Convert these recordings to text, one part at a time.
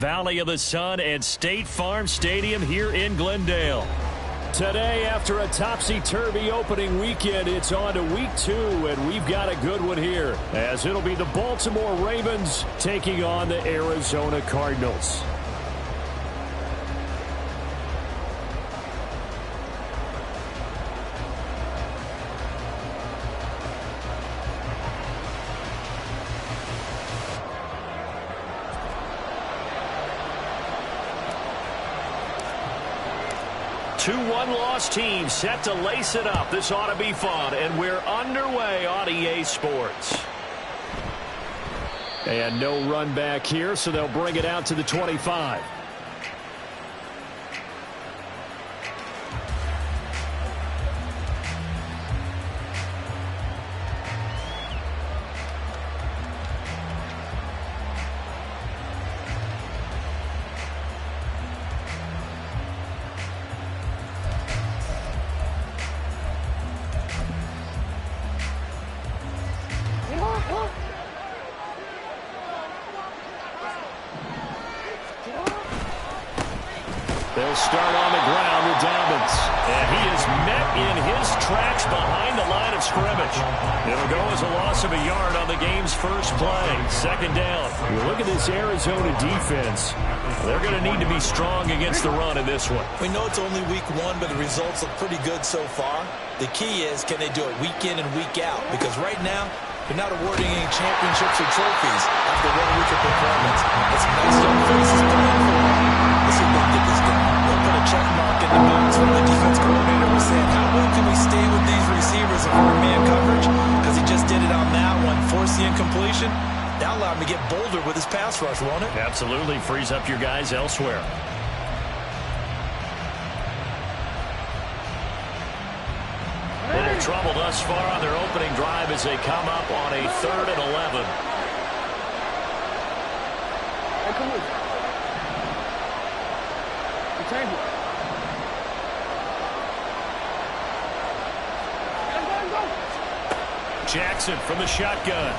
Valley of the Sun and State Farm Stadium here in Glendale. Today, after a topsy-turvy opening weekend, it's on to week 2, and we've got a good one here, as it'll be the Baltimore Ravens taking on the Arizona Cardinals. Two one-loss teams set to lace it up. This ought to be fun, and we're underway on EA Sports. And no run back here, so they'll bring it out to the 25. They'll start on the ground with Dobbins. And he is met in his tracks behind the line of scrimmage. It'll go as a loss of a yard on the game's first play. Second down. You look at this Arizona defense. They're going to need to be strong against the run in this one. We know it's only week 1, but the results look pretty good so far. The key is, can they do it week in and week out? Because right now, they're not awarding any championships or trophies after 1 week of performance. It's some nice young faces playing for them. Let's see if they can get this done. They'll put a check mark in the box when the defense coordinator was saying, how well can we stay with these receivers in man coverage? Because he just did it on that one, forced the incompletion. That allowed him to get bolder with his pass rush, won't it? Absolutely. Frees up your guys elsewhere. In trouble thus far on their opening drive as they come up on a 3rd and 11. Hey, come on. Change it. Jackson from the shotgun.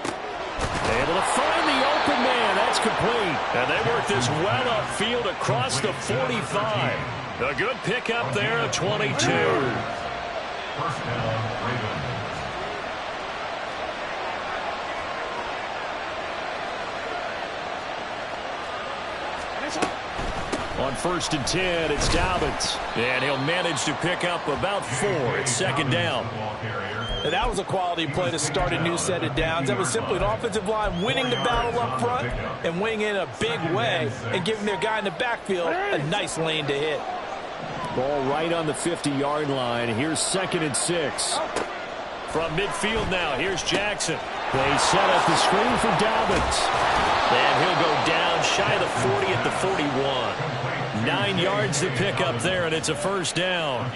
Able to find the open man. That's complete. And they work this well upfield across the 45. A good pickup there of 22. First down, Ravens. On 1st and 10, it's Dobbins. And he'll manage to pick up about 4. It's second down. And that was a quality play to start a new set of downs. That was simply an offensive line winning the battle up front and winning in a big way and giving their guy in the backfield a nice lane to hit. Ball right on the 50-yard line. Here's 2nd and 6. From midfield now, here's Jackson. They set up the screen for Dobbins. And he'll go down shy of the 40 at the 41. 9 yards to pick up there, and it's a first down.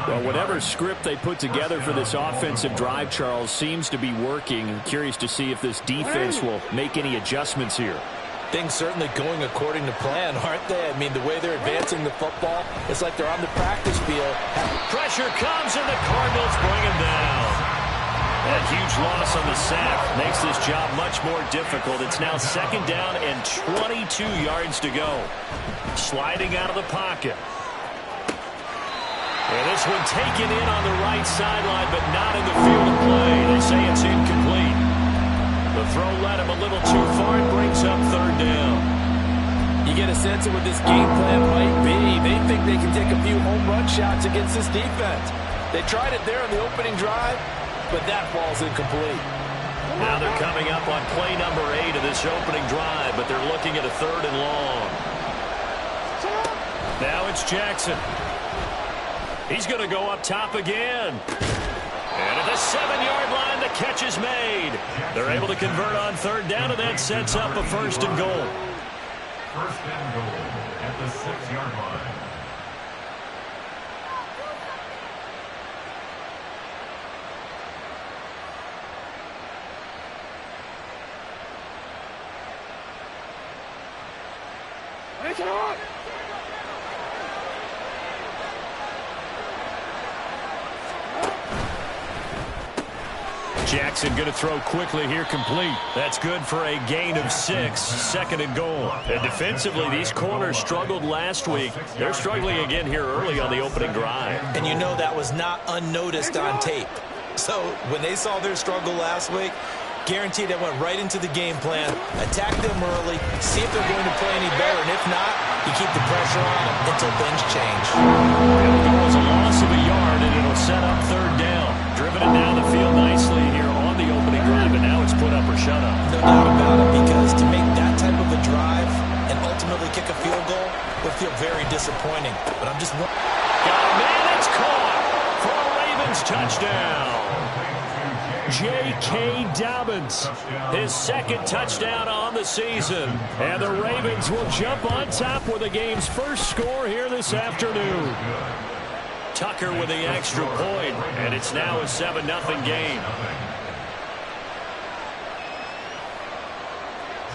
Well, whatever script they put together for this offensive drive, Charles, seems to be working. I'm curious to see if this defense will make any adjustments here. Things certainly going according to plan, aren't they? I mean, the way they're advancing the football, it's like they're on the practice field. Pressure comes, and the Cardinals bring him down. That huge loss on the sack makes this job much more difficult. It's now 2nd down and 22 yards to go. Sliding out of the pocket. And this one taken in on the right sideline, but not in the field of play. They say it's incomplete. The throw led him a little too far and brings up 3rd down. You get a sense of what this game plan might be. They think they can take a few home run shots against this defense. They tried it there on the opening drive, but that ball's incomplete. Now they're coming up on play number 8 of this opening drive, but they're looking at a 3rd and long. Now it's Jackson. He's going to go up top again. And at the 7-yard line, the catch is made. They're able to convert on 3rd down, and that sets up a 1st and goal. 1st and goal at the 6-yard line. Jackson going to throw quickly here, complete. That's good for a gain of 6, 2nd and goal. And defensively, these corners struggled last week. They're struggling again here early on the opening drive. And you know that was not unnoticed on tape. So when they saw their struggle last week, guaranteed they went right into the game plan, attack them early, see if they're going to play any better, and if not, you keep the pressure on them until things change. There was a loss of a yard, and it'll set up 3rd down. Driven it down the field nicely here on the opening drive, and now it's put up or shut up. No doubt about it, because to make that type of a drive and ultimately kick a field goal would feel very disappointing. But I'm just... Got a man, it's caught for a Ravens touchdown. J.K. Dobbins, his 2nd touchdown on the season. And the Ravens will jump on top with the game's first score here this afternoon. Tucker with the extra point, and it's now a 7-0 game.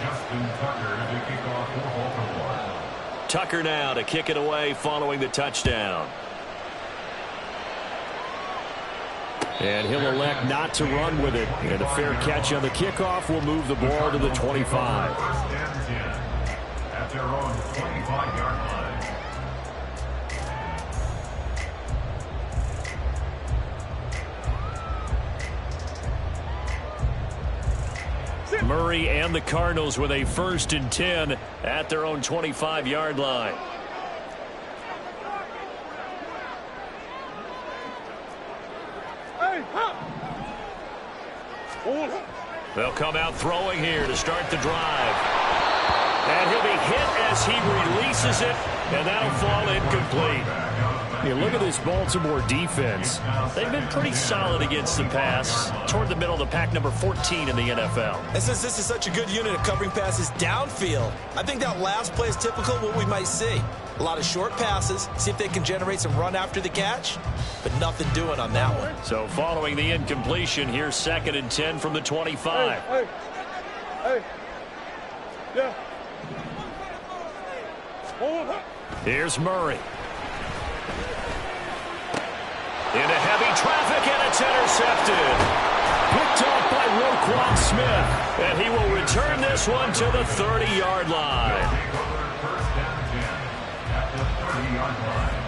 Justin Tucker to kick off for Baltimore. Tucker now to kick it away following the touchdown. And he'll elect not to run with it. And a fair catch on the kickoff will move the ball to the 25. First and 10 at their own 25-yard line. Murray and the Cardinals with a 1st and 10 at their own 25-yard line. They'll come out throwing here to start the drive. And he'll be hit as he releases it, and that'll fall incomplete. You look at this Baltimore defense. They've been pretty solid against the pass. Toward the middle of the pack, number 14 in the NFL. And since this is such a good unit of covering passes downfield, I think that last play is typical of what we might see. A lot of short passes, see if they can generate some run after the catch, but nothing doing on that one. So following the incompletion, here's 2nd and 10 from the 25. Hey. Yeah. Here's Murray. Into heavy traffic, and it's intercepted. Picked off by Roquan Smith, and he will return this one to the 30-yard line. First and 10 at the 30-yard line.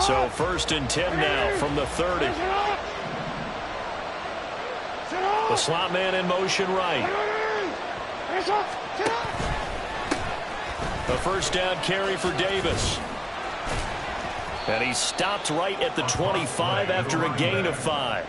So 1st and 10 now from the 30. The slot man in motion right. A 1st down carry for Davis. And he stopped right at the 25 after a gain of 5.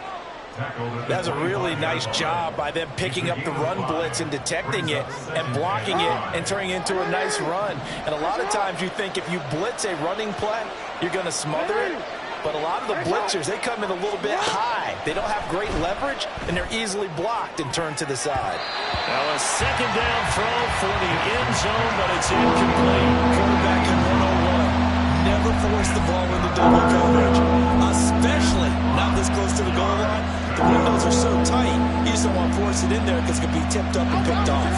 That's a really nice job by them picking up the run blitz and detecting it and blocking it and turning it into a nice run. And a lot of times you think if you blitz a running play, you're going to smother it. But a lot of the blitzers, they come in a little bit high. They don't have great leverage, and they're easily blocked and turned to the side. Now a 2nd down throw for the end zone, but it's incomplete. Quarterback in 101. Never force the ball into double coverage, especially not this close to the goal line. The windows are so tight, you just don't want to force it in there because it could be tipped up and picked off.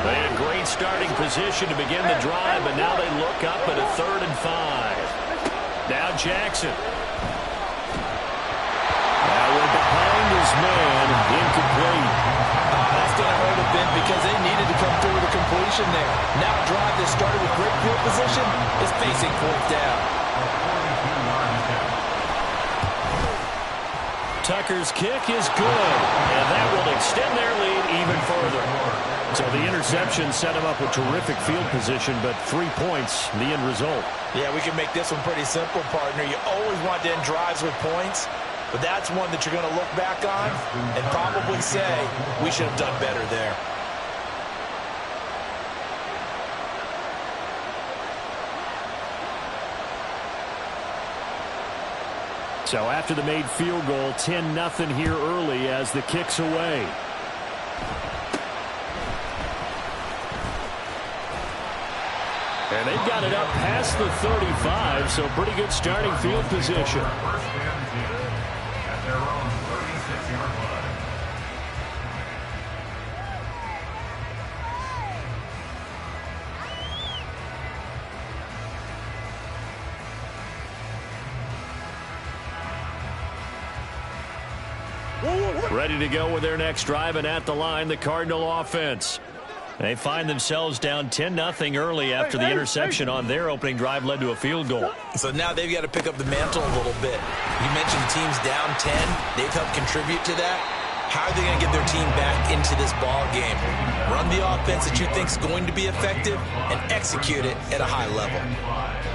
They had great starting position to begin the drive, but now they look up at a 3rd and 5. Now Jackson. Now we're behind his man, incomplete. That's going to hurt a bit because they needed to come through with a completion there. Now a drive that started with great field position is facing 4th down. Tucker's kick is good, and that will extend their lead even further. So the interception set him up with terrific field position, but 3 points, the end result. Yeah, we can make this one pretty simple, partner. You always want to end drives with points, but that's one that you're going to look back on and probably say, we should have done better there. So after the made field goal, 10-0 here early as the kick's away. And they've got it up past the 35, so pretty good starting field position. First and 10 at their own 36-yard line. Ready to go with their next drive, and at the line, the Cardinal offense. They find themselves down 10-0 early after the interception on their opening drive led to a field goal. So now they've got to pick up the mantle a little bit. You mentioned teams down 10. They've helped contribute to that. How are they going to get their team back into this ball game? Run the offense that you think is going to be effective and execute it at a high level.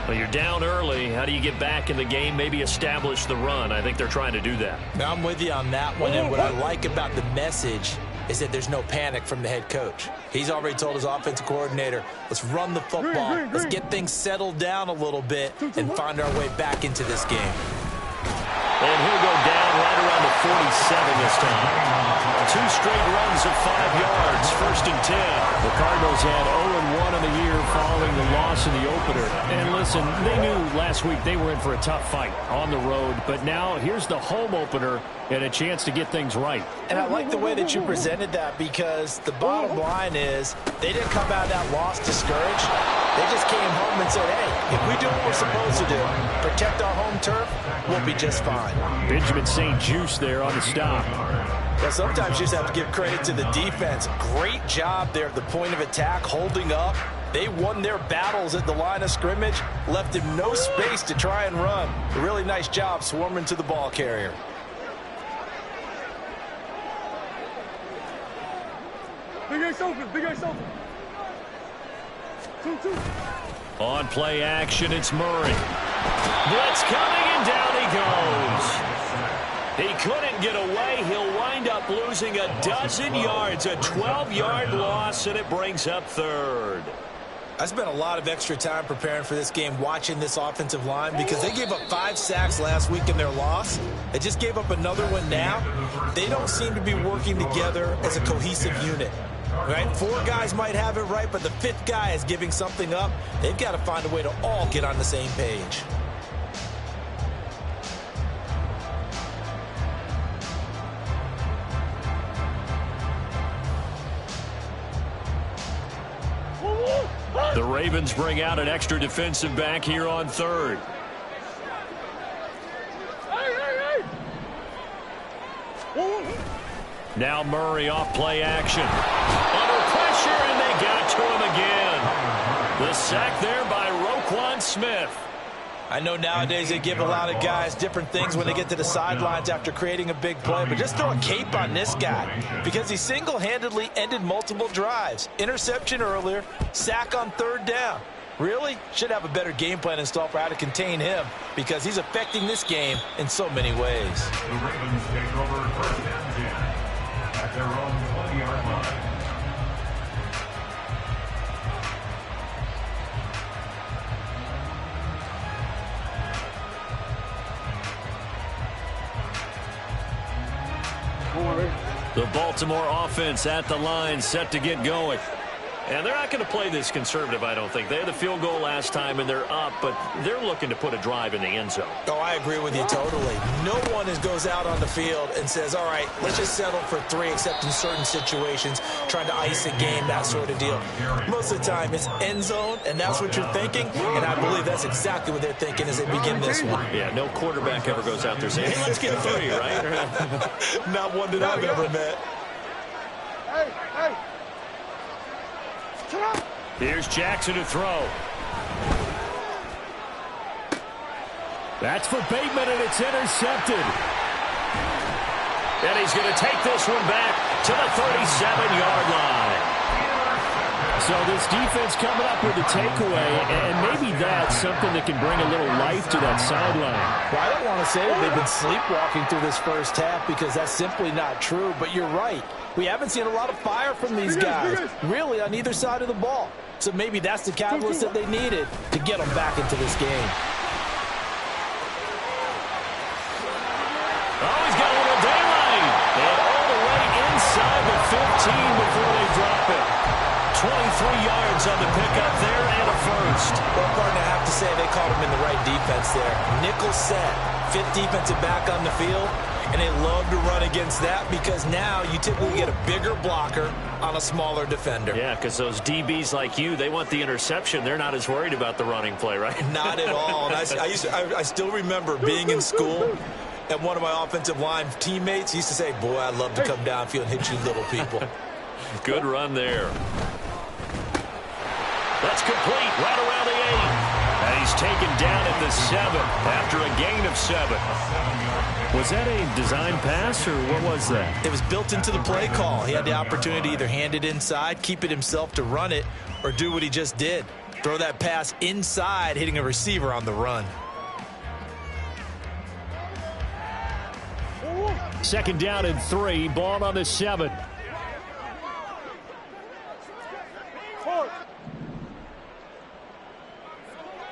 Well, you're down early. How do you get back in the game? Maybe establish the run. I think they're trying to do that. Now, I'm with you on that one, and what I like about the message is that there's no panic from the head coach. He's already told his offensive coordinator, let's run the football, let's get things settled down a little bit and find our way back into this game. And he'll go down right around the 47 this time. 2 straight runs of 5 yards, first and 10. The Cardinals had 0-1 in the year following the loss in the opener. And listen, they knew last week they were in for a tough fight on the road, but now here's the home opener and a chance to get things right. And I like the way that you presented that, because the bottom line is they didn't come out of that loss discouraged. They just came home and said, hey, if we do what we're supposed to do, protect our home turf, we'll be just fine. Benjamin St. Juice there on the stop. Well, sometimes you just have to give credit to the defense. Great job there at the point of attack, holding up. They won their battles at the line of scrimmage, left him no space to try and run. A really nice job swarming to the ball carrier. Big Ace open, Big Ace open. 2. On play action, it's Murray. Blitz coming, and down he goes. He couldn't get away. He'll wind up losing a dozen yards, a 12-yard loss, and it brings up third. I spent a lot of extra time preparing for this game, watching this offensive line, because they gave up 5 sacks last week in their loss. They just gave up another one now. They don't seem to be working together as a cohesive unit. Right? 4 guys might have it right, but the 5th guy is giving something up. They've got to find a way to all get on the same page. The Ravens bring out an extra defensive back here on third. Now Murray off play action. Under pressure, and they got to him again. The sack there by Roquan Smith. I know nowadays they give a lot of guys different things when they get to the sidelines after creating a big play, but just throw a cape on this guy, because he single-handedly ended multiple drives. Interception earlier, sack on 3rd down. Really should have a better game plan installed for how to contain him, because he's affecting this game in so many ways. The Ravens take over first and 10 at their own 20-yard line. The Baltimore offense at the line, set to get going. And they're not going to play this conservative, I don't think. They had the field goal last time, and they're up, but they're looking to put a drive in the end zone. Oh, I agree with you totally. No one goes out on the field and says, all right, let's just settle for 3, except in certain situations, trying to ice a game, that sort of deal. Most of the time, it's end zone, and that's what you're thinking, and I believe that's exactly what they're thinking as they begin this one. Yeah, no quarterback ever goes out there saying, hey, let's get 3, right? Not one that I've ever met. Hey. Here's Jackson to throw. That's for Bateman, and it's intercepted. And he's going to take this one back to the 37-yard line. So this defense coming up with a takeaway, and maybe that's something that can bring a little life to that sideline. Well, I don't want to say that they've been sleepwalking through this first half, because that's simply not true, but you're right. We haven't seen a lot of fire from these guys, really, on either side of the ball. So maybe that's the catalyst that they needed to get them back into this game. Oh, he's got a little daylight. And all the way inside the 15 before they drop it. 23 yards on the pickup there, and a first. caught him in the right defense there. Nickel set, fifth defensive back on the field, and they love to run against that because now you typically get a bigger blocker on a smaller defender. Yeah, because those DBs like you, they want the interception. They're not as worried about the running play, right? Not at all. And I still remember being in school, and one of my offensive line teammates used to say, boy, I'd love to come downfield and hit you little people. Good run there. That's complete right around the 8. And he's taken down at the 7 after a gain of 7. Was that a design pass, or what was that? It was built into the play call. He had the opportunity to either hand it inside, keep it himself to run it, or do what he just did. Throw that pass inside, hitting a receiver on the run. Second down and 3, ball on the 7.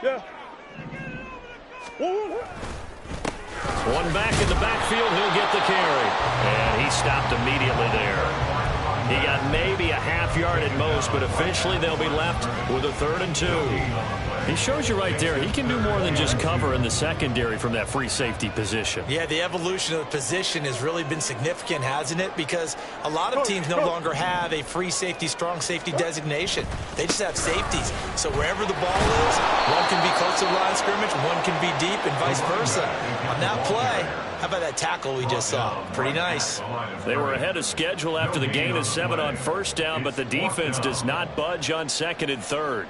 Yeah. One back in the backfield, he'll get the carry. And he stopped immediately there. He got maybe a half yard at most, but officially they'll be left with a 3rd and 2. He shows you right there, he can do more than just cover in the secondary from that free safety position. Yeah, the evolution of the position has really been significant, hasn't it? Because a lot of teams no longer have a free safety, strong safety designation. They just have safeties. So wherever the ball is, one can be close to the line of scrimmage, one can be deep, and vice versa. On that play, how about that tackle we just saw? Pretty nice. They were ahead of schedule after the gain of 7 on first down, but the defense does not budge on 2nd and 3rd.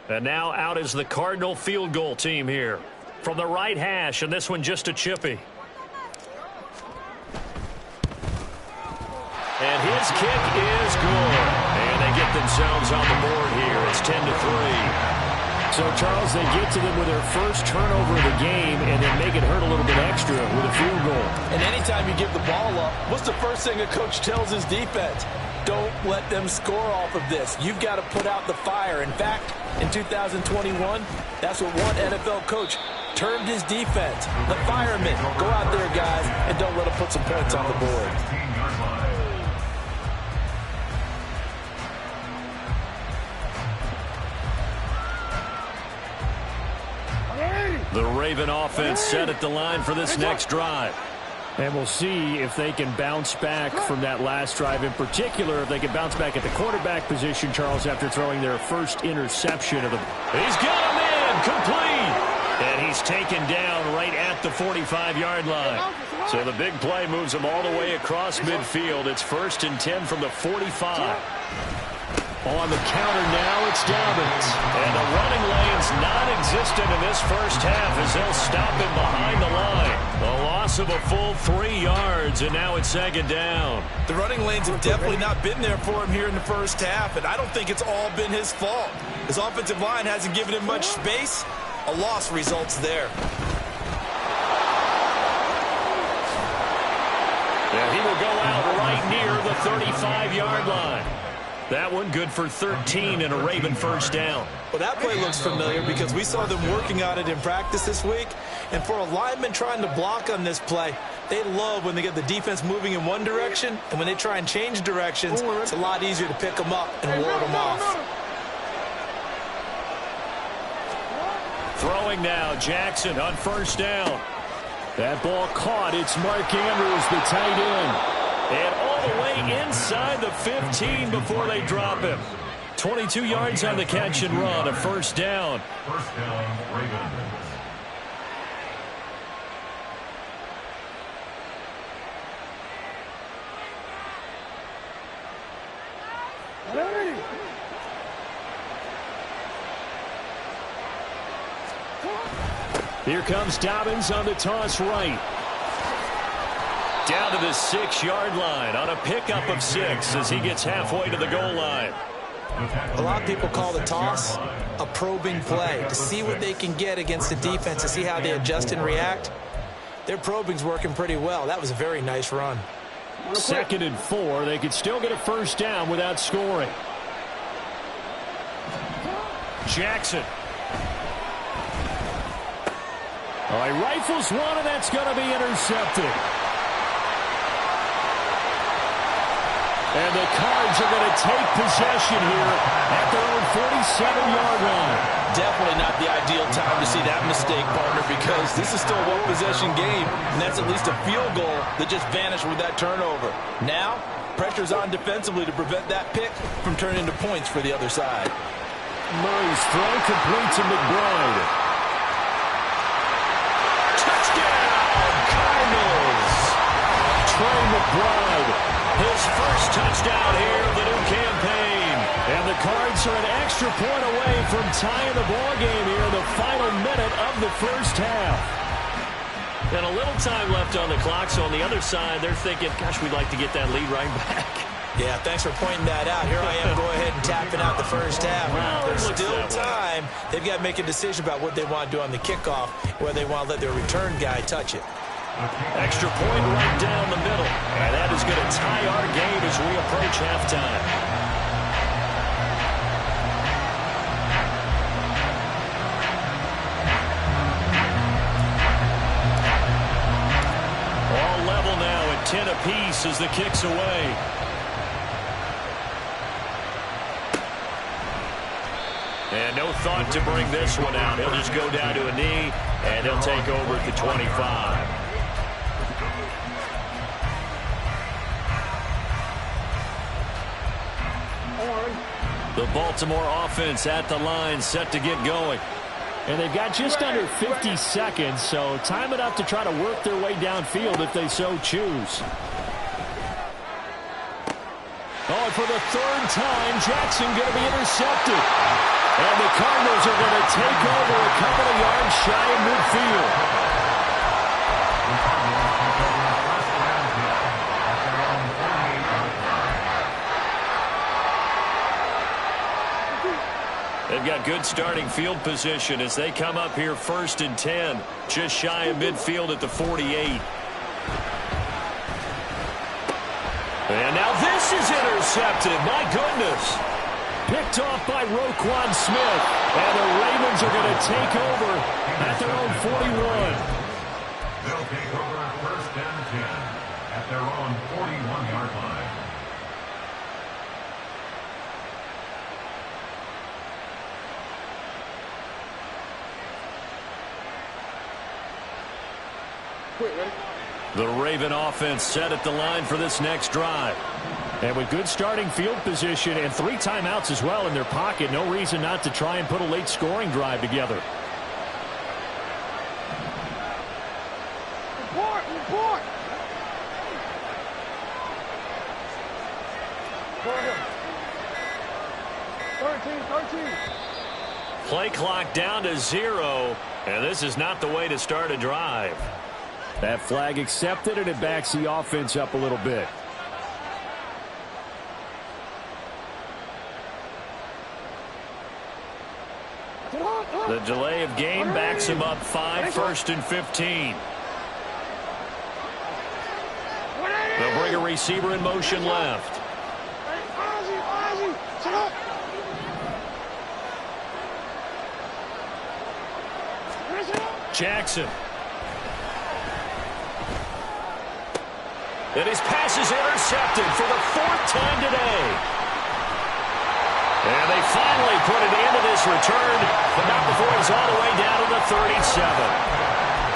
And now out is the Cardinal field goal team here. From the right hash, and this one just a chippy. And his kick is good. And they get themselves on the board here. It's 10-3. So, Charles, they get to them with their first turnover of the game and then make it hurt a little bit extra with a field goal. And anytime you give the ball up, what's the first thing a coach tells his defense? Don't let them score off of this. You've got to put out the fire. In fact, in 2021, that's what one NFL coach termed his defense. The firemen. Go out there, guys, and don't let them put some points on the board. The Raven offense set at the line for this next drive. And we'll see if they can bounce back from that last drive in particular, if they can bounce back at the quarterback position, Charles, after throwing their first interception of the... He's got him in, complete! And he's taken down right at the 45-yard line. So the big play moves him all the way across midfield. It's 1st and 10 from the 45. On the counter now, it's Dobbins. And the running lane's non-existent in this first half as they'll stop him behind the line. A loss of a full 3 yards, and now it's 2nd down. The running lanes have definitely not been there for him here in the first half, and I don't think it's all been his fault. His offensive line hasn't given him much space. A loss results there. And he will go out right near the 35-yard line. That one good for 13 and a Raven first down. Well, that play looks familiar because we saw them working on it in practice this week. And for a lineman trying to block on this play, they love when they get the defense moving in one direction. And when they try and change directions, it's a lot easier to pick them up and ward them off. Throwing now, Jackson on first down. That ball caught. It's Mark Andrews, the tight end. And all the way inside the 15 before they drop him. 22 yards on the catch and run, a first down. First down, Ravens. Here comes Dobbins on the toss right. Down to the 6-yard line on a pickup of 6 as he gets halfway to the goal line. A lot of people call the toss a probing play to see what they can get against the defense, to see how they adjust and react. Their probing's working pretty well. That was a very nice run. 2nd and 4. They could still get a first down without scoring. Jackson. All right, rifles one, and that's going to be intercepted. And the Cards are going to take possession here at their own 47-yard line. Definitely not the ideal time to see that mistake, partner, because this is still a one-possession game, and that's at least a field goal that just vanished with that turnover. Now, pressure's on defensively to prevent that pick from turning into points for the other side. Murray's throw complete to McBride. Touchdown, Cardinals! Trey McBride, his first touchdown here of the new campaign. And the Cards are an extra point away from tying the ball game here in the final minute of the first half. And a little time left on the clock, so on the other side, they're thinking, gosh, we'd like to get that lead right back. Yeah, thanks for pointing that out. Here I am, go ahead and tapping out the first half. Well, there's still time. Way. They've got to make a decision about what they want to do on the kickoff, whether they want to let their return guy touch it. Extra point right down the middle. And that is going to tie our game as we approach halftime. All level now at 10 apiece as the kick's away. And no thought to bring this one out. He'll just go down to a knee, and he'll take over at the 25. The Baltimore offense at the line, set to get going. And they've got just under 50 seconds, so time enough to try to work their way downfield if they so choose. Oh, and for the third time, Jackson going to be intercepted. And the Cardinals are going to take over a couple of yards shy of midfield. They've got good starting field position as they come up here 1st and 10, just shy of midfield at the 48. And now this is intercepted. My goodness. Picked off by Roquan Smith. And the Ravens are going to take over at their own 41. They'll take over 1st and 10 at their own 41-yard line. The Raven offense set at the line for this next drive. And with good starting field position and 3 timeouts as well in their pocket, no reason not to try and put a late scoring drive together. Report! Go ahead. 13. Play clock down to 0, and this is not the way to start a drive. That flag accepted, and it backs the offense up a little bit. The delay of game backs him up 5, 1st and 15. They'll bring a receiver in motion left. Jackson. And his pass is intercepted for the 4th time today. And they finally put it into this return, but not before it's all the way down to the 37.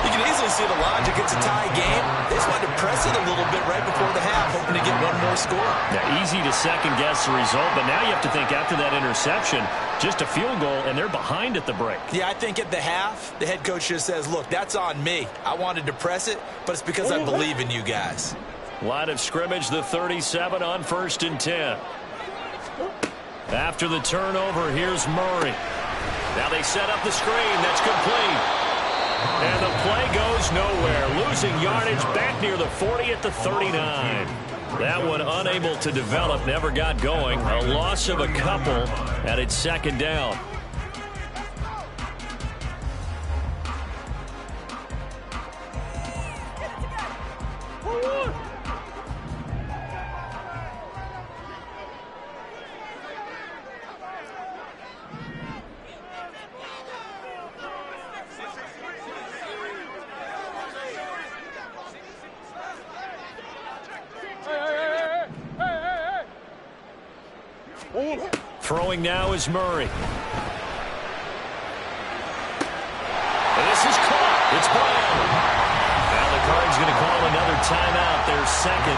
You can easily see the logic. It's a tie game. They just wanted to press it a little bit right before the half, hoping to get one more score. Yeah, easy to second-guess the result, but now you have to think after that interception, just a field goal, and they're behind at the break. Yeah, I think at the half, the head coach just says, look, that's on me. I wanted to press it, but it's because I believe in you guys. Line of scrimmage, the 37 on 1st and 10. After the turnover, here's Murray. Now they set up the screen. That's complete. And the play goes nowhere. Losing yardage back near the 40 at the 39. That one unable to develop, never got going. A loss of a couple, and it's 2nd down. Throwing now is Murray. And this is caught. It's Brown. Now the Cards going to call another timeout, their second,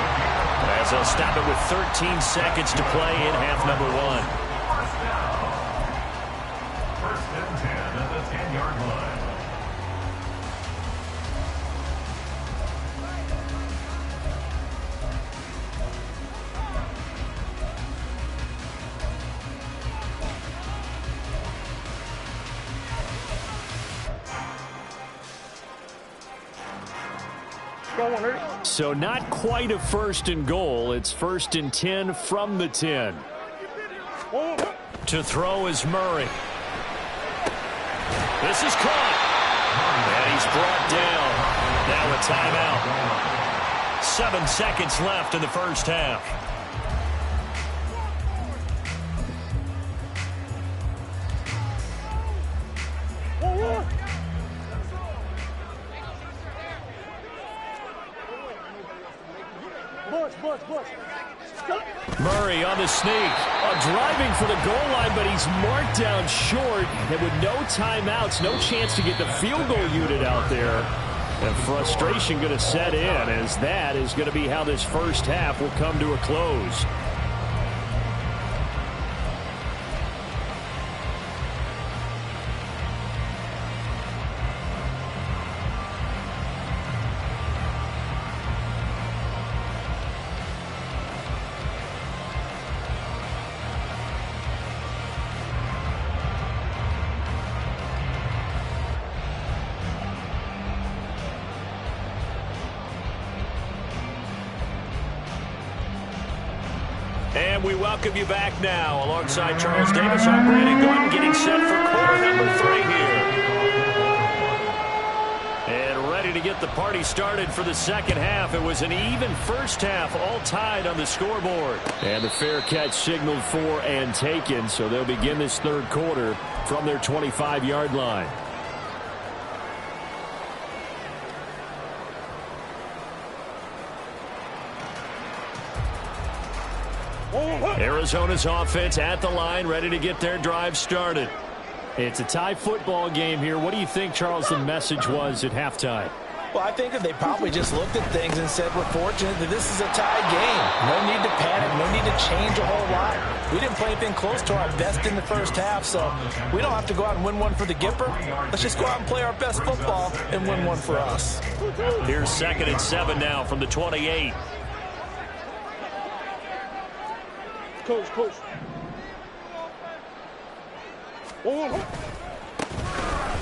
as they'll stop it with 13 seconds to play in half number one. First and 10 at the 10-yard line. So not quite a first and goal. It's first and 10 from the 10. To throw is Murray. This is caught. And he's brought down. Now a timeout. 7 seconds left in the first half. Murray on the sneak. Driving for the goal line, but he's marked down short. And with no timeouts, no chance to get the field goal unit out there. And frustration going to set in, as that is going to be how this first half will come to a close. And we welcome you back now. Alongside Charles Davis, I'm Brandon Gordon, getting set for quarter number 3 here. And ready to get the party started for the second half. It was an even first half, all tied on the scoreboard. And the fair catch signaled for and taken, so they'll begin this third quarter from their 25-yard line. Arizona's offense at the line, ready to get their drive started. It's a tie football game here. What do you think, Charles, the message was at halftime? Well, I think that they probably just looked at things and said, we're fortunate that this is a tie game. No need to panic. No need to change a whole lot. We didn't play anything close to our best in the first half, so we don't have to go out and win one for the Gipper. Let's just go out and play our best football and win one for us. Here's 2nd and 7 now from the 28. Coach.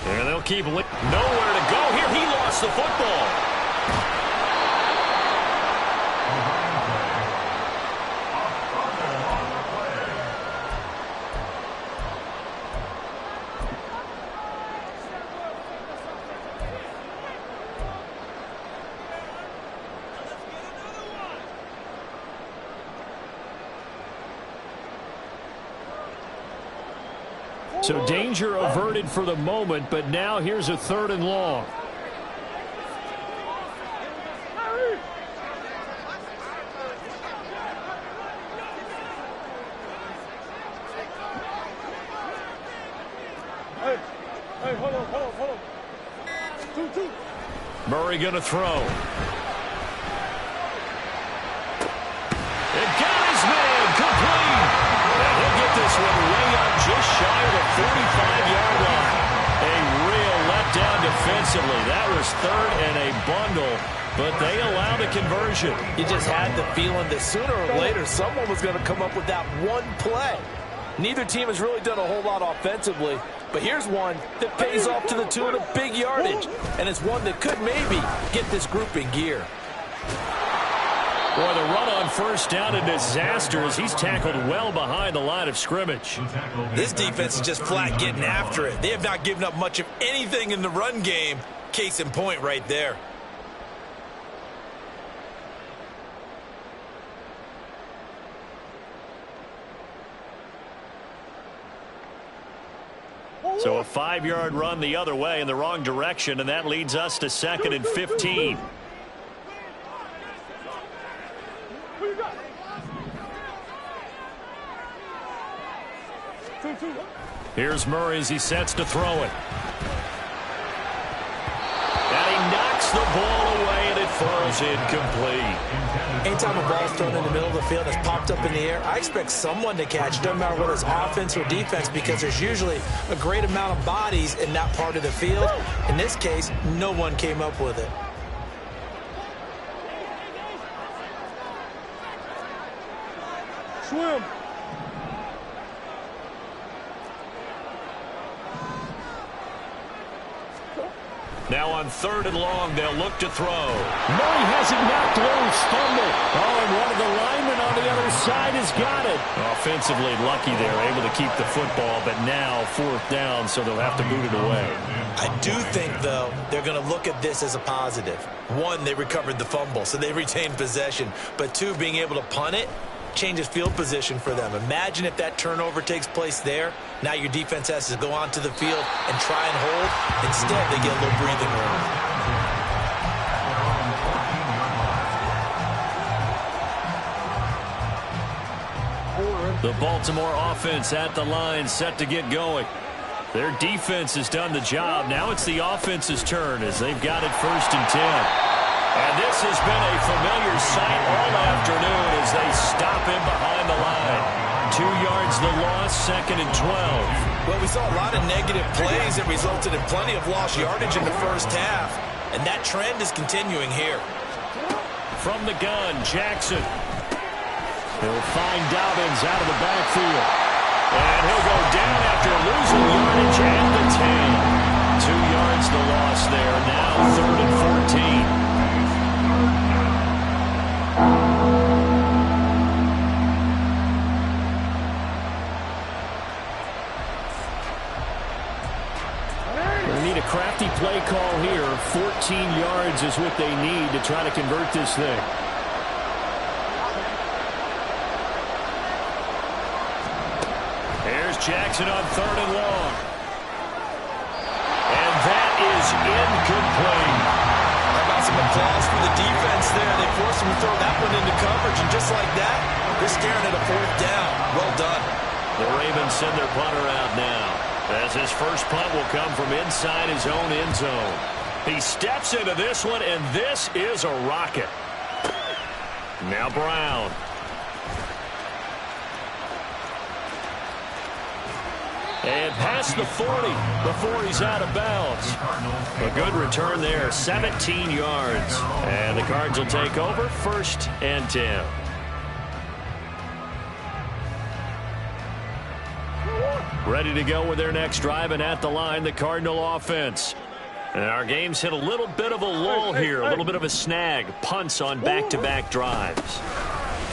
And they'll keep nowhere to go here. He lost the football. So danger averted for the moment, but now here's a 3rd and long. Hey, hold on. 2. Murray going to throw. And got his man complete. And he'll get this one way up just shy of the 45-yard line. A real letdown defensively. That was 3rd and a bundle, but they allowed a conversion. You just had the feeling that sooner or later someone was going to come up with that one play. Neither team has really done a whole lot offensively, but here's one that pays off to the tune of big yardage, and it's one that could maybe get this group in gear. Boy, the run on first down, a disaster as he's tackled well behind the line of scrimmage. This defense is just flat getting after it. They have not given up much of anything in the run game. Case in point right there. So a 5-yard run the other way in the wrong direction, and that leads us to 2nd and 15. Here's Murray as he sets to throw it. And he knocks the ball away, and it falls incomplete. Anytime a ball's thrown in the middle of the field and it's popped up in the air, I expect someone to catch it, no matter whether it's offense or defense, because there's usually a great amount of bodies in that part of the field. In this case, no one came up with it. Swim. Now on 3rd and long, they'll look to throw. Murray has it knocked loose, fumble. Oh, and one of the linemen on the other side has got it. Offensively lucky they're able to keep the football, but now 4th down, so they'll have to boot it away. I do think, though, they're going to look at this as a positive. 1, they recovered the fumble, so they retained possession. But 2, being able to punt it changes field position for them. Imagine if that turnover takes place there. Now your defense has to go onto the field and try and hold. Instead, they get a little breathing room. The Baltimore offense at the line, set to get going. Their defense has done the job. Now it's the offense's turn as they've got it 1st and 10. And this has been a familiar sight all afternoon as they stop him behind the line. 2 yards the loss, 2nd and 12. Well, we saw a lot of negative plays that resulted in plenty of lost yardage in the first half. And that trend is continuing here. From the gun, Jackson. He'll find Dobbins out of the backfield. And he'll go down after losing yardage at the 10. 2 yards the loss there. Now 3rd and 14. Crafty play call here. 14 yards is what they need to try to convert this thing. Here's Jackson on 3rd and long. And that is incomplete. How about some applause from the defense there? They forced him to throw that one into coverage, and just like that, they're staring at a 4th down. Well done. The Ravens send their punter out now, as his first punt will come from inside his own end zone. He steps into this one, and this is a rocket. Now Brown. And past the 40 before he's out of bounds. A good return there, 17 yards. And the Cards will take over, 1st and 10. Ready to go with their next drive, and at the line, the Cardinal offense. And our game's hit a little bit of a lull here, a little bit of a snag. Punts on back-to-back drives.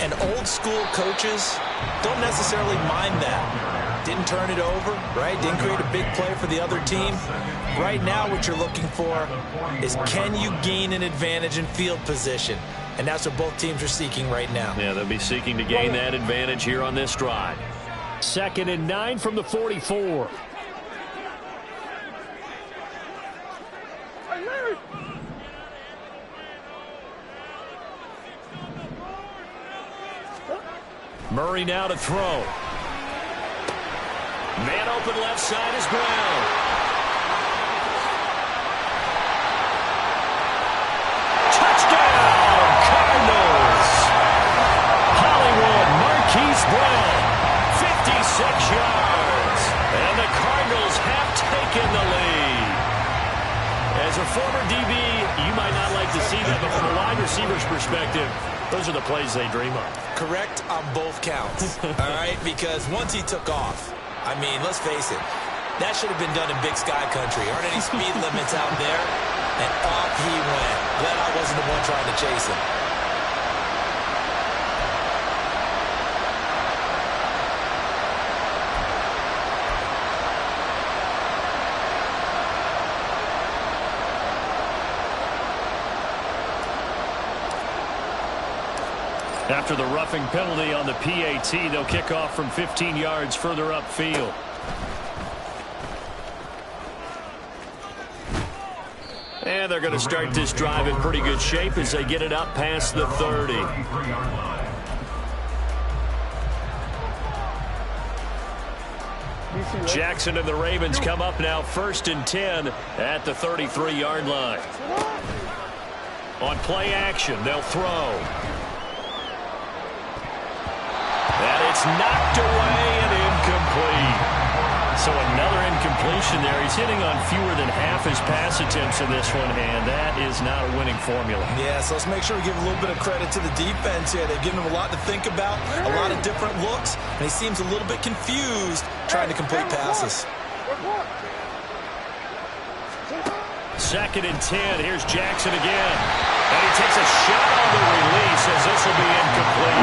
And old-school coaches don't necessarily mind that. Didn't turn it over, right? Didn't create a big play for the other team. Right now, what you're looking for is, can you gain an advantage in field position? And that's what both teams are seeking right now. Yeah, they'll be seeking to gain that advantage here on this drive. 2nd and 9 from the 44. Murray now to throw. Man open left side is Brown. Touchdown, Cardinals! Hollywood Marquise Brown, 56 yards. And the Cardinals have taken the lead. As a former DB, you might not like to see that, but from a wide receiver's perspective, those are the plays they dream of. Correct on both counts, all right? Because once he took off, I mean, let's face it, that should have been done in Big Sky Country. Aren't any speed limits out there? And off he went. Glad I wasn't the one trying to chase him. After the roughing penalty on the PAT, they'll kick off from 15 yards further upfield. And they're going to start this drive in pretty good shape as they get it up past the 30. Jackson and the Ravens come up now 1st and 10 at the 33-yard line. On play action, they'll throw. And it's knocked away and incomplete. So another incompletion there. He's hitting on fewer than half his pass attempts in this one, and that is not a winning formula. Yeah, so let's make sure we give a little bit of credit to the defense here. They've given him a lot to think about, a lot of different looks, and he seems a little bit confused trying to complete passes. 2nd and 10. Here's Jackson again. And he takes a shot on the release as this will be incomplete.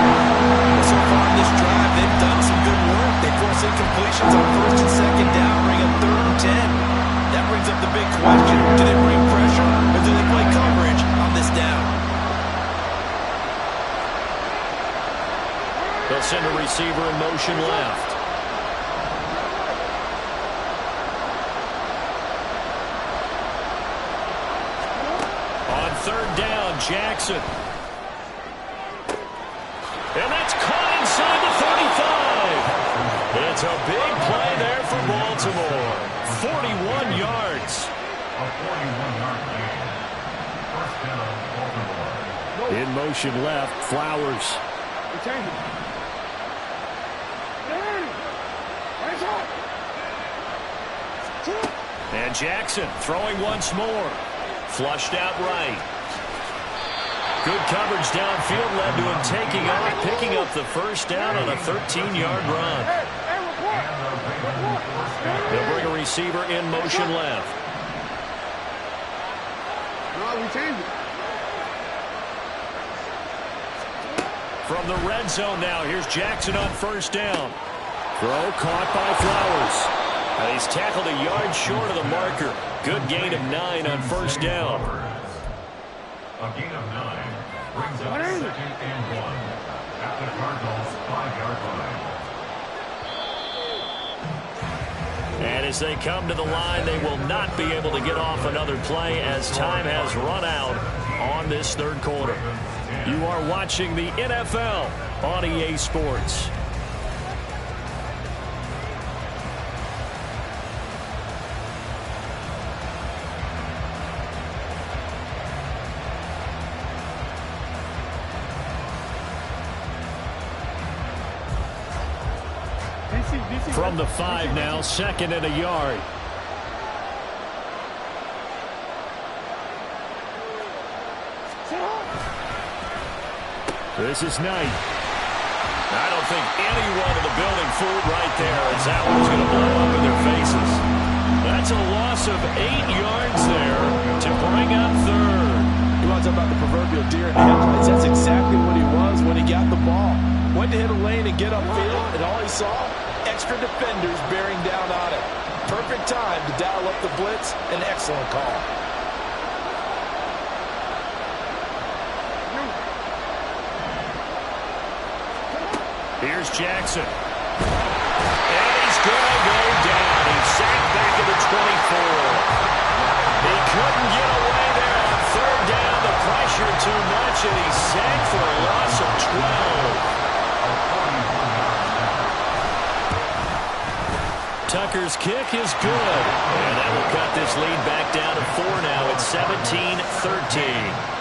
So far in this drive, they've done some good work. They force incompletions on 1st and 2nd down, bring up 3rd and 10. That brings up the big question. Do they bring pressure or do they play coverage on this down? They'll send a receiver in motion left. On 3rd down, Jackson. And that's caught inside the 35. It's a big play there for Baltimore. 41 yards. A 41-yard gain. 1st down, Baltimore. In motion left, Flowers. And Jackson throwing once more. Flushed out right. Good coverage downfield led to him taking off, picking up the 1st down on a 13-yard run. They'll bring a receiver in motion left. From the red zone now, here's Jackson on 1st down. Throw caught by Flowers. And he's tackled a yard short of the marker. Good gain of 9 on 1st down. A gain of 9 brings up 2nd and 1 at the Cardinals' 5-yard line. And as they come to the line, they will not be able to get off another play as time has run out on this 3rd quarter. You are watching the NFL on EA Sports. From the 5 now, 2nd and a yard. This is Knight. I don't think anyone in the building fooled right there as that one's going to blow up in their faces. That's a loss of 8 yards there to bring up 3rd. You want to talk about the proverbial deer in the headlights? That's exactly what he was when he got the ball. Went to hit a lane and get upfield, and all he saw, extra defenders bearing down on it. Perfect time to dial up the blitz. An excellent call. Here's Jackson. And he's going to go down. He's sacked back at the 24. He couldn't get away there on 3rd down. The pressure too much, and he's sacked for a loss of 12. Tucker's kick is good. And that will cut this lead back down to 4 now. It's 17-13.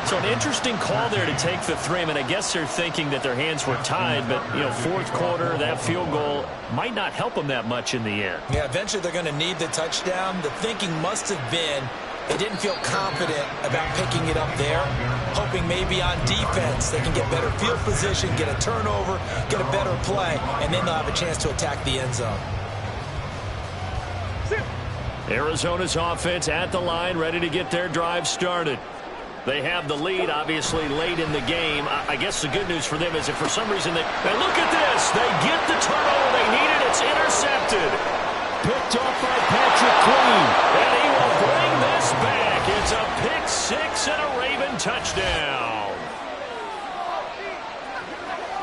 So an interesting call there to take the 3. I mean, I guess they're thinking that their hands were tied, but, 4th quarter, that field goal might not help them that much in the end. Yeah, eventually they're going to need the touchdown. The thinking must have been they didn't feel confident about picking it up there, hoping maybe on defense they can get better field position, get a turnover, get a better play, and then they'll have a chance to attack the end zone. Arizona's offense at the line, ready to get their drive started. They have the lead, obviously, late in the game. I guess the good news for them is if for some reason they look at this. They get the turnover they needed. It's intercepted. Picked off by Patrick Queen. And he will bring this back. It's a pick 6 and a Raven touchdown.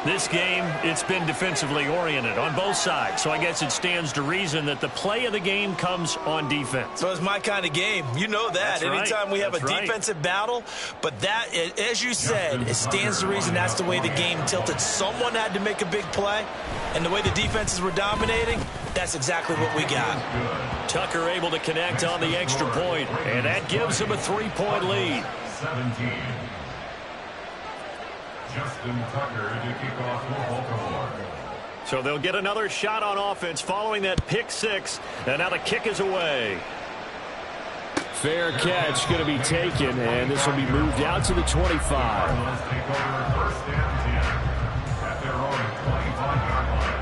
This game, it's been defensively oriented on both sides. So I guess it stands to reason that the play of the game comes on defense. So it's my kind of game. You know that. That's anytime right. we have That's a defensive battle. But that, as you said, it stands to reason that's the way the game tilted. Someone had to make a big play. And the way the defenses were dominating, that's exactly what we got. Tucker able to connect on the extra point, and that gives him a 3-point lead. 17. Justin Tucker to kick off for Baltimore. So they'll get another shot on offense following that pick six, and now the kick is away. Fair catch going to be taken, and this will be moved out to the 25. Cardinals take over first and 10 at their own 25-yard line.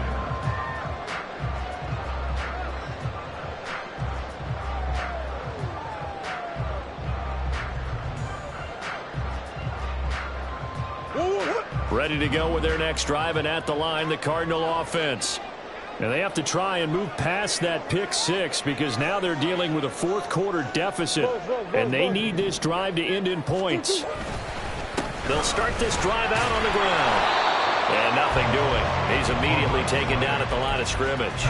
Ready to go with their next drive, and at the line, the Cardinal offense. And they have to try and move past that pick six because now they're dealing with a fourth-quarter deficit, and they need this drive to end in points. They'll start this drive out on the ground. And nothing doing. He's immediately taken down at the line of scrimmage.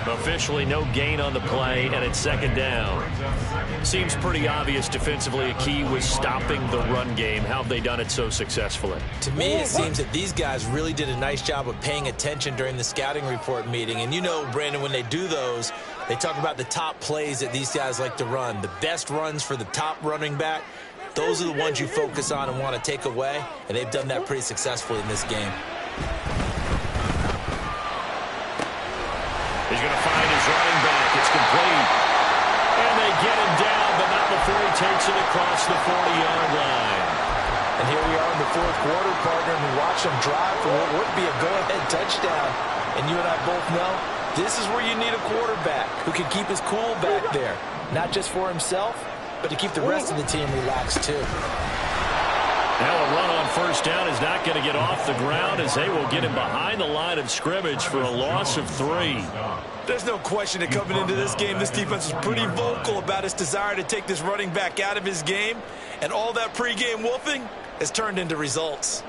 Officially no gain on the play, and it's second down. Seems pretty obvious defensively a key was stopping the run game. How have they done it so successfully? To me, it seems that these guys really did a nice job of paying attention during the scouting report meeting. And you know, Brandon, when they do those, they talk about the top plays that these guys like to run. The best runs for the top running back, those are the ones you focus on and want to take away. And they've done that pretty successfully in this game. He's going to find his running back. It's complete. And they get him down, but not before he takes it across the 40-yard line. And here we are in the fourth quarter, partner, and we watch them drive for what would be a go-ahead touchdown. And you and I both know this is where you need a quarterback who can keep his cool back there. Not just for himself, but to keep the rest of the team relaxed too. Now a run on first down is not going to get off the ground as they will get him behind the line of scrimmage for a loss of 3. There's no question that coming into this game, this defense was pretty vocal about its desire to take this running back out of his game. And all that pregame wolfing has turned into results.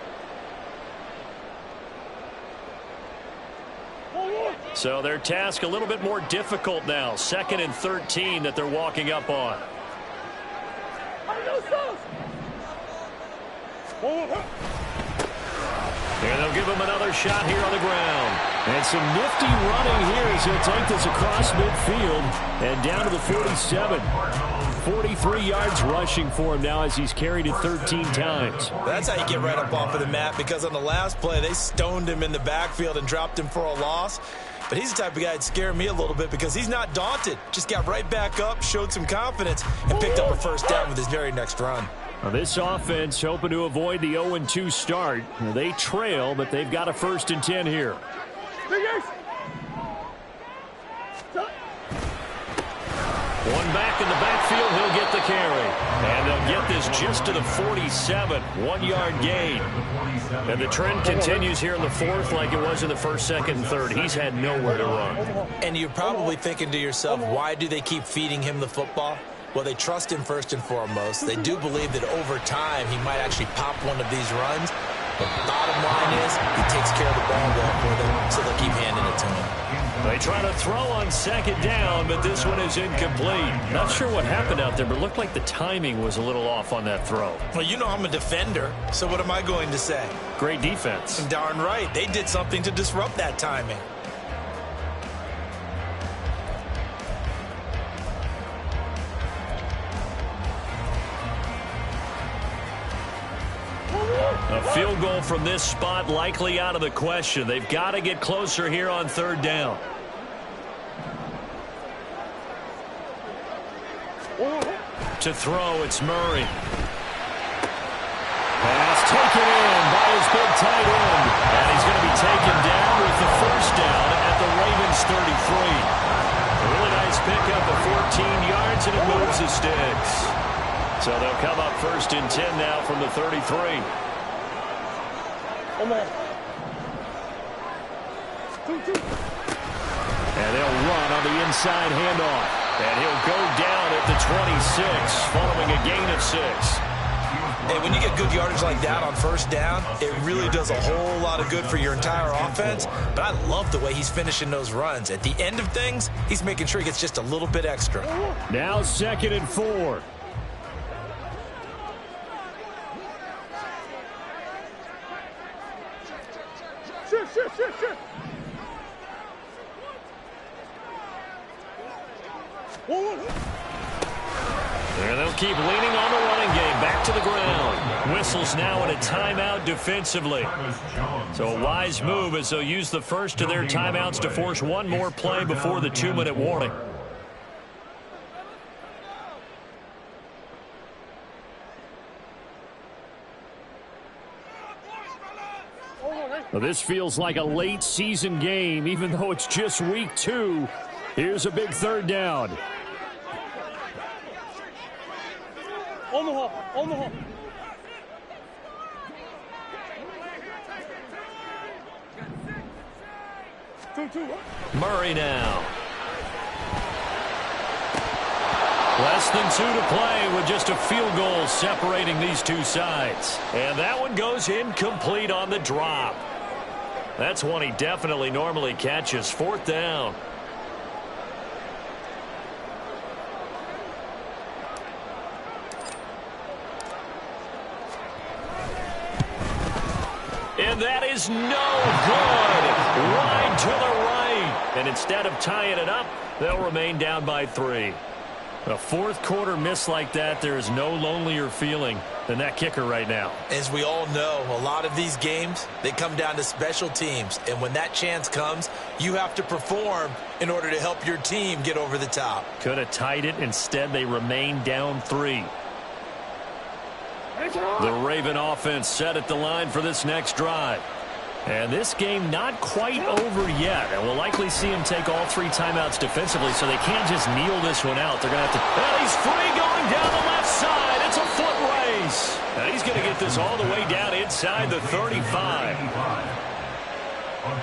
So their task a little bit more difficult now. 2nd and 13 that they're walking up on. And they'll give him another shot here on the ground. And some nifty running here as he'll take this across midfield and down to the 47. 43 yards rushing for him now as he's carried it 13 times. That's how you get right up off of the mat, because on the last play, they stoned him in the backfield and dropped him for a loss. But he's the type of guy that'd scare me a little bit because he's not daunted. Just got right back up, showed some confidence, and picked up a first down with his very next run. Now this offense hoping to avoid the 0-2 start. They trail, but they've got a 1st and 10 here. One back in the backfield, he'll get the carry. And they'll get this just to the 47, 1-yard gain. And the trend continues here in the fourth like it was in the first, second, and third. He's had nowhere to run. And you're probably thinking to yourself, why do they keep feeding him the football? Well, they trust him first and foremost. They do believe that over time he might actually pop one of these runs. But the bottom line is he takes care of the ball well for them, so they'll keep handing it to him. They try to throw on 2nd down, but this one is incomplete. Not sure what happened out there, but it looked like the timing was a little off on that throw. Well, you know I'm a defender, so what am I going to say? Great defense. Darn right. They did something to disrupt that timing. A field goal from this spot likely out of the question. They've got to get closer here on 3rd down. To throw, it's Murray. Pass taken in by his big tight end. And he's going to be taken down with the 1st down at the Ravens 33. A really nice pickup of 14 yards, and it moves the sticks. So they'll come up 1st and 10 now from the 33. Oh, man. 2-2. And they'll run on the inside handoff. And he'll go down at the 26 following a gain of 6. Hey, when you get good yardage like that on 1st down, it really does a whole lot of good for your entire offense. But I love the way he's finishing those runs. At the end of things, he's making sure he gets just a little bit extra. Now 2nd and 4. Shit. And they'll keep leaning on the running game. Back to the ground. Whistles now in a timeout defensively. So a wise move as they'll use the first of their timeouts to force one more play before the 2-minute warning. Well, this feels like a late season game, even though it's just week 2. Here's a big third down. Omaha. 2. Murray now. Less than 2 to play with just a field goal separating these two sides. And that one goes incomplete on the drop. That's one he definitely normally catches. 4th down. And that is no good. Wide to the right. And instead of tying it up, they'll remain down by 3. A fourth quarter miss like that, there is no lonelier feeling than that kicker right now. As we all know, a lot of these games, they come down to special teams. And when that chance comes, you have to perform in order to help your team get over the top. Could have tied it. Instead, they remain down 3. The Raven offense set at the line for this next drive. And this game not quite over yet. And we'll likely see him take all 3 timeouts defensively, so they can't just kneel this one out. They're going to have to... And he's free going down the left side. It's a foot race. And he's going to get this all the way down inside the 35. A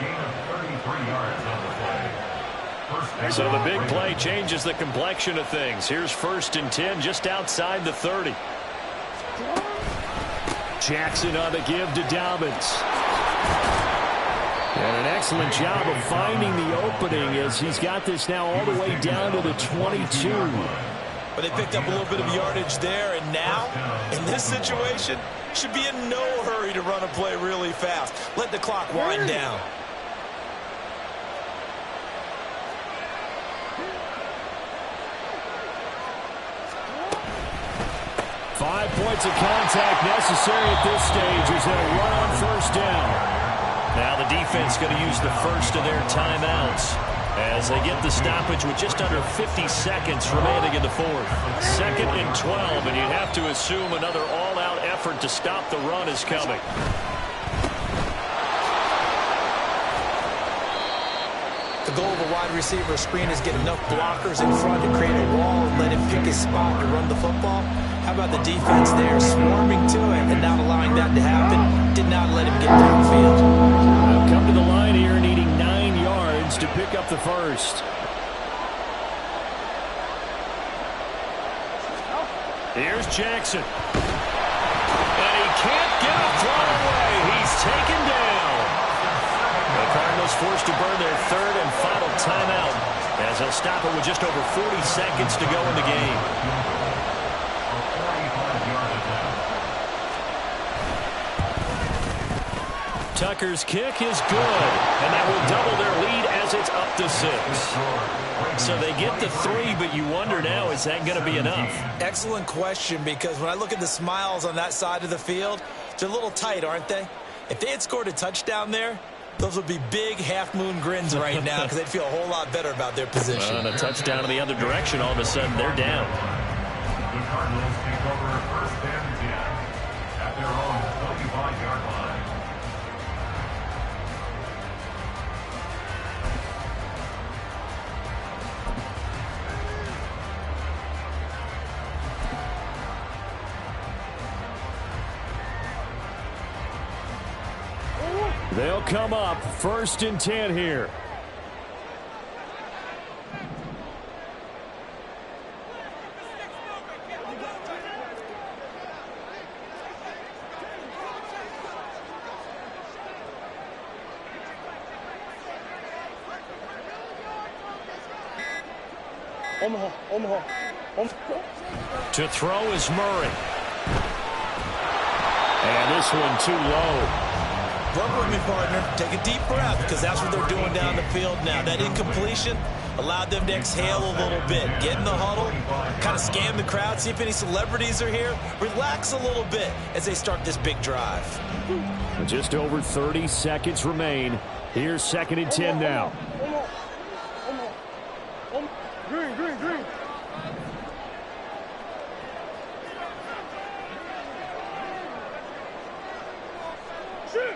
gain of 33 yards on the play. So the big play changes the complexion of things. Here's 1st and 10 just outside the 30. Jackson on the give to Dobbins. And an excellent job of finding the opening as he's got this now all the way down to the 22. But they picked up a little bit of yardage there, and now, in this situation, should be in no hurry to run a play really fast. Let the clock wind down. Five points of contact necessary at this stage as they'll run on 1st down. Now the defense going to use the first of their timeouts as they get the stoppage with just under 50 seconds remaining in the 4th. 2nd and 12, and you'd have to assume another all-out effort to stop the run is coming. The goal of a wide receiver screen is get enough blockers in front to create a wall and let him pick his spot to run the football. How about the defense there, swarming to it and not allowing that to happen? Did not let him get downfield. They'll come to the line here needing 9 yards to pick up the first. Here's Jackson. And he can't get a throw away. He's taken down. The Cardinals forced to burn their 3rd and final timeout as they'll stop it with just over 40 seconds to go in the game. Tucker's kick is good, and that will double their lead as it's up to 6. So they get the 3, but you wonder now, is that going to be enough? Excellent question, because when I look at the smiles on that side of the field, they're a little tight, aren't they? If they had scored a touchdown there, those would be big half-moon grins right now because they'd feel a whole lot better about their position. And a touchdown in the other direction, all of a sudden they're down. The Cardinals take over 1st and 10 at their own 25-yard line. They'll come up 1st and 10 here. Omaha. To throw is Murray. And this one too low. Work with me, partner. Take a deep breath, because that's what they're doing down the field now. That incompletion allowed them to exhale a little bit. Get in the huddle, kind of scan the crowd, see if any celebrities are here. Relax a little bit as they start this big drive. Just over 30 seconds remain. Here's 2nd and 10 now. Green, green, green. Shit.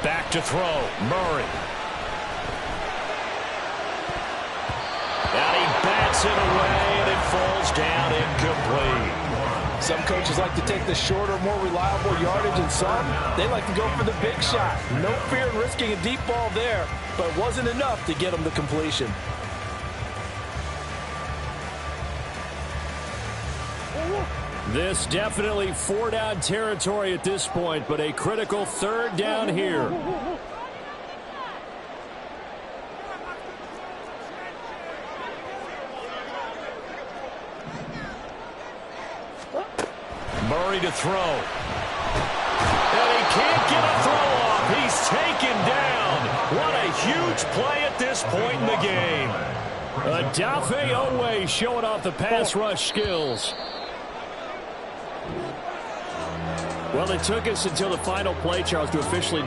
Back to throw. Murray. And he bats it away, and it falls down incomplete. Some coaches like to take the shorter, more reliable yardage, and some, they like to go for the big shot. No fear in risking a deep ball there, but it wasn't enough to get them the completion. This definitely 4-down territory at this point, but a critical 3rd down here. Murray to throw. And he can't get a throw off. He's taken down. What a huge play at this point in the game. Odafe Oweh showing off the pass rush skills. Well, it took us until the final play, Charles, to officially